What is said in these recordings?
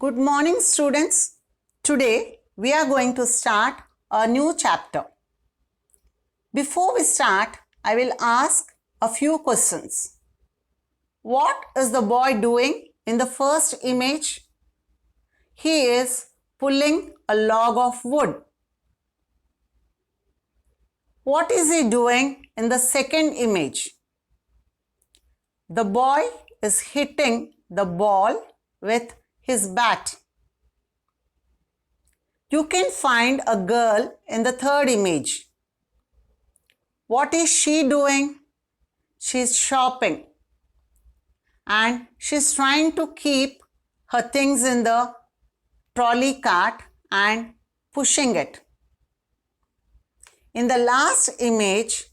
Good morning, students. Today we are going to start a new chapter. Before we start, I will ask a few questions. What is the boy doing in the first image? He is pulling a log of wood. What is he doing in the second image? The boy is hitting the ball with his bat. You can find a girl in the third image. What is she doing? She is shopping and she is trying to keep her things in the trolley cart and pushing it. In the last image,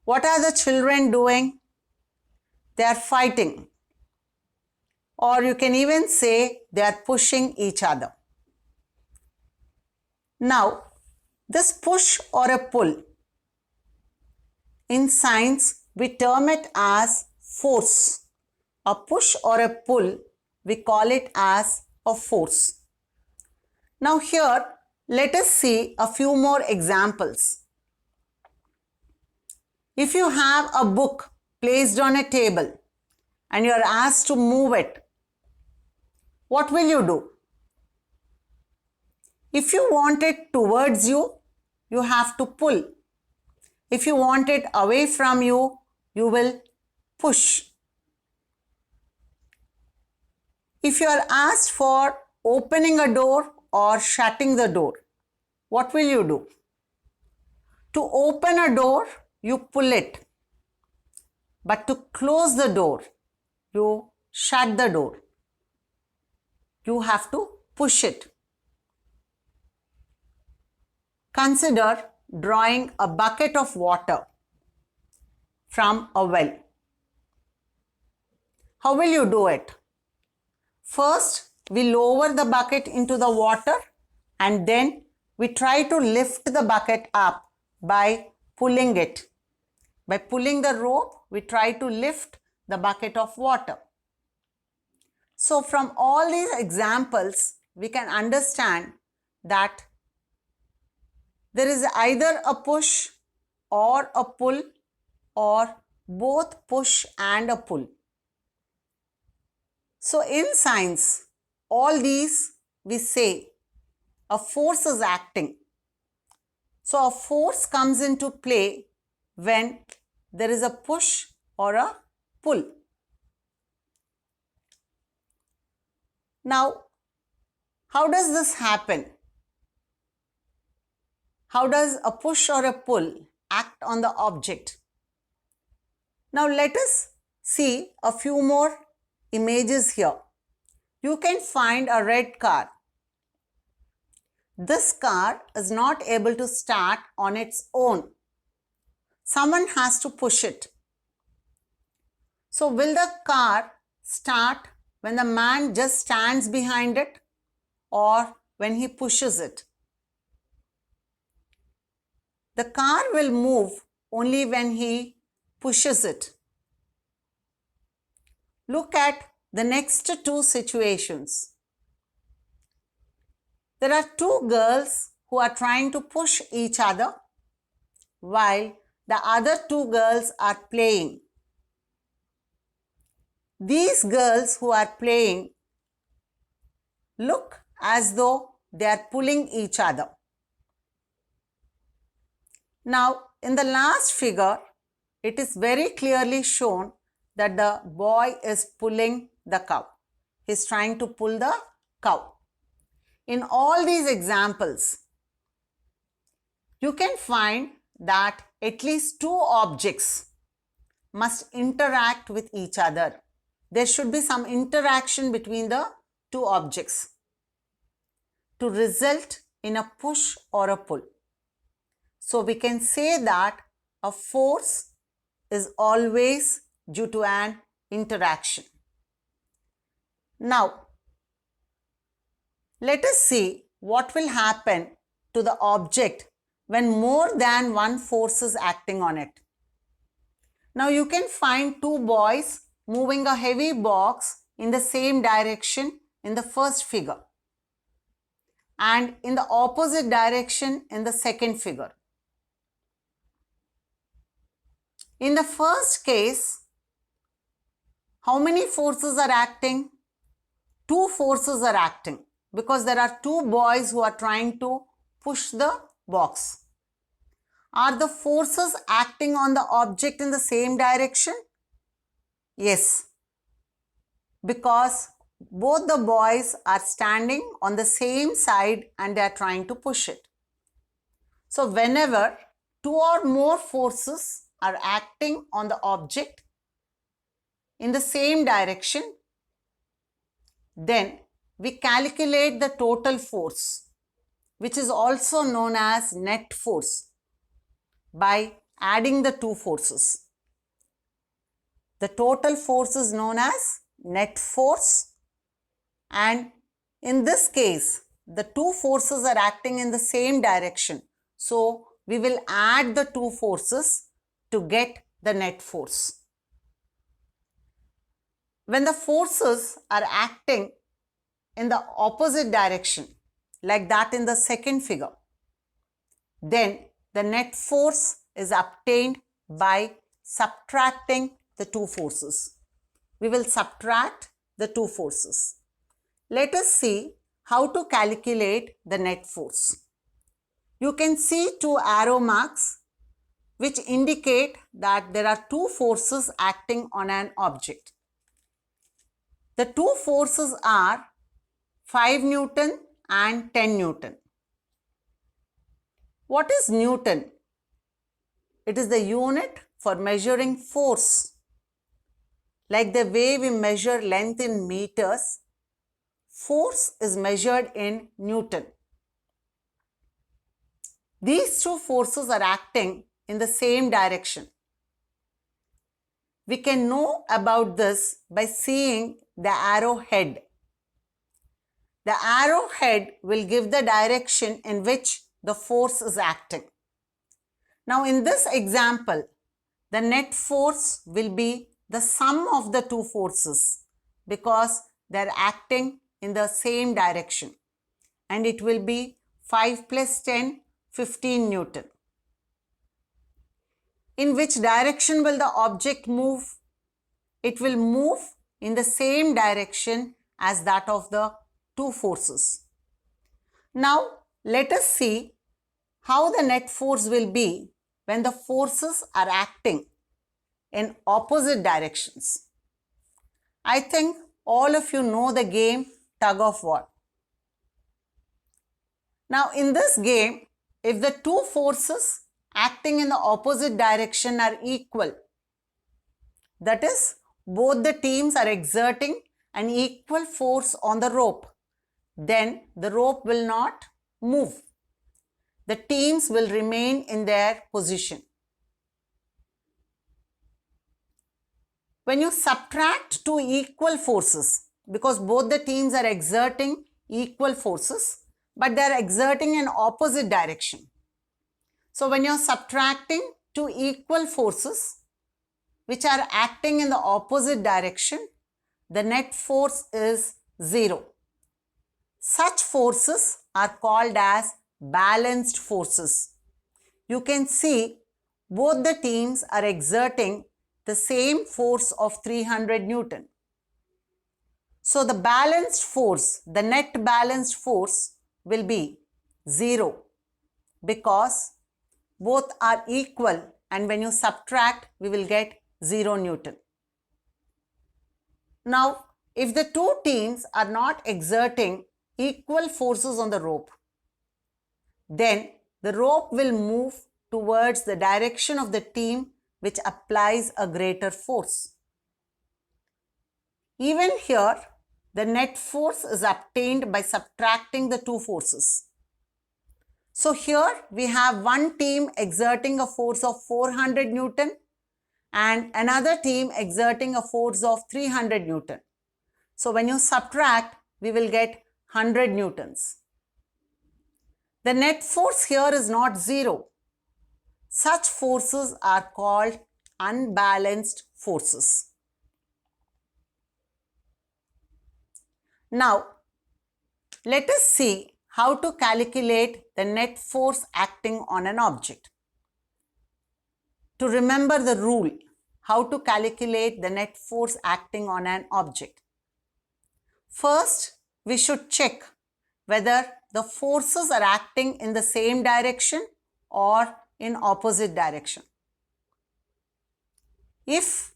what are the children doing? They are fighting, or you can even say they are pushing each other. Now, this push or a pull, in science we term it as force. A push or a pull, we call it as a force. Now here, let us see a few more examples. If you have a book placed on a table and you are asked to move it, what will you do? If you want it towards you, you have to pull. If you want it away from you, you will push. If you are asked for opening a door or shutting the door, what will you do? To open a door, you pull it. But to close the door, you shut the door. You have to push it. Consider drawing a bucket of water from a well. How will you do it? First, we lower the bucket into the water and then we try to lift the bucket up by pulling it. By pulling the rope, we try to lift the bucket of water. So from all these examples, we can understand that there is either a push or a pull or both push and a pull. So in science, all these we say a force is acting. So a force comes into play when there is a push or a pull. Now, how does this happen? How does a push or a pull act on the object? Now let us see a few more images here. You can find a red car. This car is not able to start on its own. Someone has to push it. So will the car start when the man just stands behind it or when he pushes it? The car will move only when he pushes it. Look at the next two situations. There are two girls who are trying to push each other while the other two girls are playing. These girls who are playing look as though they are pulling each other. Now, in the last figure, it is very clearly shown that the boy is pulling the cow. He is trying to pull the cow. In all these examples, you can find that at least two objects must interact with each other. There should be some interaction between the two objects to result in a push or a pull. So we can say that a force is always due to an interaction. Now, let us see what will happen to the object when more than one force is acting on it. Now you can find two boys moving a heavy box in the same direction in the first figure and in the opposite direction in the second figure. In the first case, how many forces are acting? Two forces are acting because there are two boys who are trying to push the box. Are the forces acting on the object in the same direction? Yes, because both the boys are standing on the same side and they are trying to push it. So whenever two or more forces are acting on the object in the same direction, then we calculate the total force, which is also known as net force, by adding the two forces. The total force is known as net force, and in this case, the two forces are acting in the same direction. So we will add the two forces to get the net force. When the forces are acting in the opposite direction, like that in the second figure, then the net force is obtained by subtracting the two forces. We will subtract the two forces. Let us see how to calculate the net force. You can see two arrow marks which indicate that there are two forces acting on an object. The two forces are 5 Newton and 10 Newton. What is Newton? It is the unit for measuring force. Like the way we measure length in meters, force is measured in Newton. These two forces are acting in the same direction. We can know about this by seeing the arrow head. The arrow head will give the direction in which the force is acting. Now in this example, the net force will be the sum of the two forces because they are acting in the same direction, and it will be 5 plus 10, 15 Newton. In which direction will the object move? It will move in the same direction as that of the two forces. Now let us see how the net force will be when the forces are acting in opposite directions. I think all of you know the game tug of war. Now in this game, if the two forces acting in the opposite direction are equal, that is, both the teams are exerting an equal force on the rope, then the rope will not move. The teams will remain in their position. When you subtract two equal forces, because both the teams are exerting equal forces, but they are exerting in opposite direction. So when you are subtracting two equal forces which are acting in the opposite direction, the net force is 0. Such forces are called as balanced forces. You can see both the teams are exerting the same force of 300 Newton. So the balanced force, the net balanced force will be 0 because both are equal, and when you subtract, we will get 0 Newton. Now, if the two teams are not exerting equal forces on the rope, then the rope will move towards the direction of the team which applies a greater force. Even here, the net force is obtained by subtracting the two forces. So here we have one team exerting a force of 400 Newton and another team exerting a force of 300 Newton. So when you subtract, we will get 100 Newtons. The net force here is not 0. Such forces are called unbalanced forces. Now, let us see how to calculate the net force acting on an object. To remember the rule, how to calculate the net force acting on an object. First, we should check whether the forces are acting in the same direction or in opposite direction. If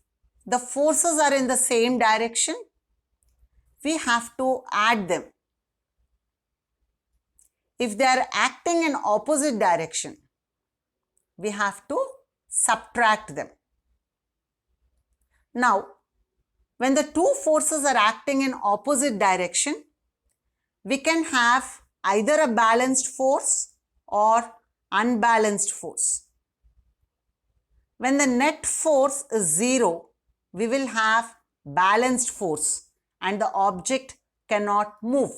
the forces are in the same direction, we have to add them. If they are acting in opposite direction, we have to subtract them. Now, when the two forces are acting in opposite direction, we can have either a balanced force or unbalanced force. When the net force is 0, we will have balanced force and the object cannot move.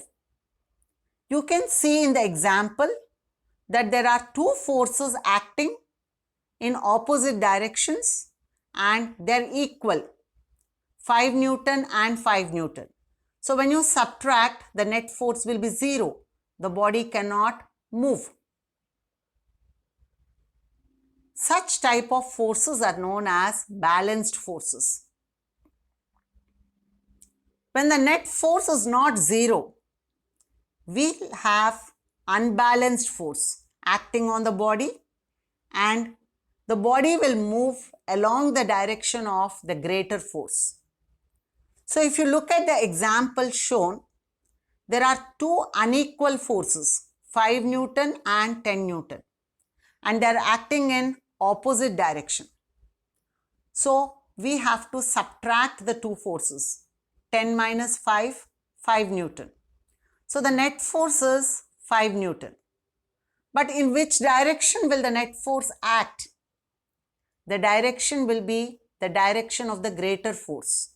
You can see in the example that there are two forces acting in opposite directions and they are equal, 5 Newton and 5 Newton. So when you subtract, the net force will be 0. The body cannot move. Such type of forces are known as balanced forces. When the net force is not 0, we have unbalanced force acting on the body and the body will move along the direction of the greater force. So if you look at the example shown, there are two unequal forces, 5 Newton and 10 Newton, and they are acting in opposite direction. So we have to subtract the two forces, 10 minus 5, 5 Newton. So the net force is 5 Newton. But in which direction will the net force act? The direction will be the direction of the greater force.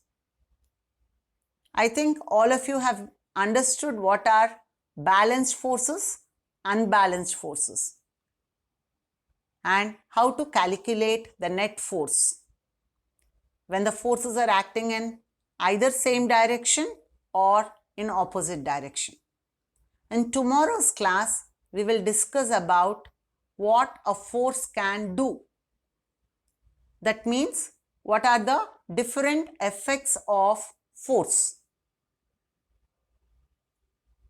I think all of you have understood what are balanced forces, unbalanced forces, and how to calculate the net force when the forces are acting in either same direction or in opposite direction. In tomorrow's class, we will discuss about what a force can do. That means what are the different effects of force.